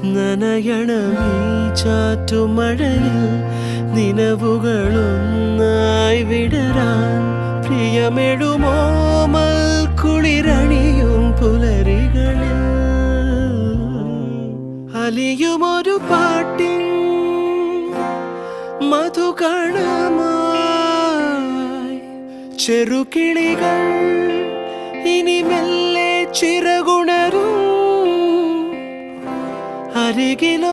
നനയണമീ ചാറ്റുമഴയിൽ നിലവുകളൊന്നായി വിടരാൻ പ്രിയമെടുമോമൽ കുളിരണിയും പുലരികളിൽ അലിയുമൊരു പാട്ടിൻ മധുകണമായി ചെറുകിളികൾ ഇനി മെല്ലെ ചിറകുണരും അരികിലോ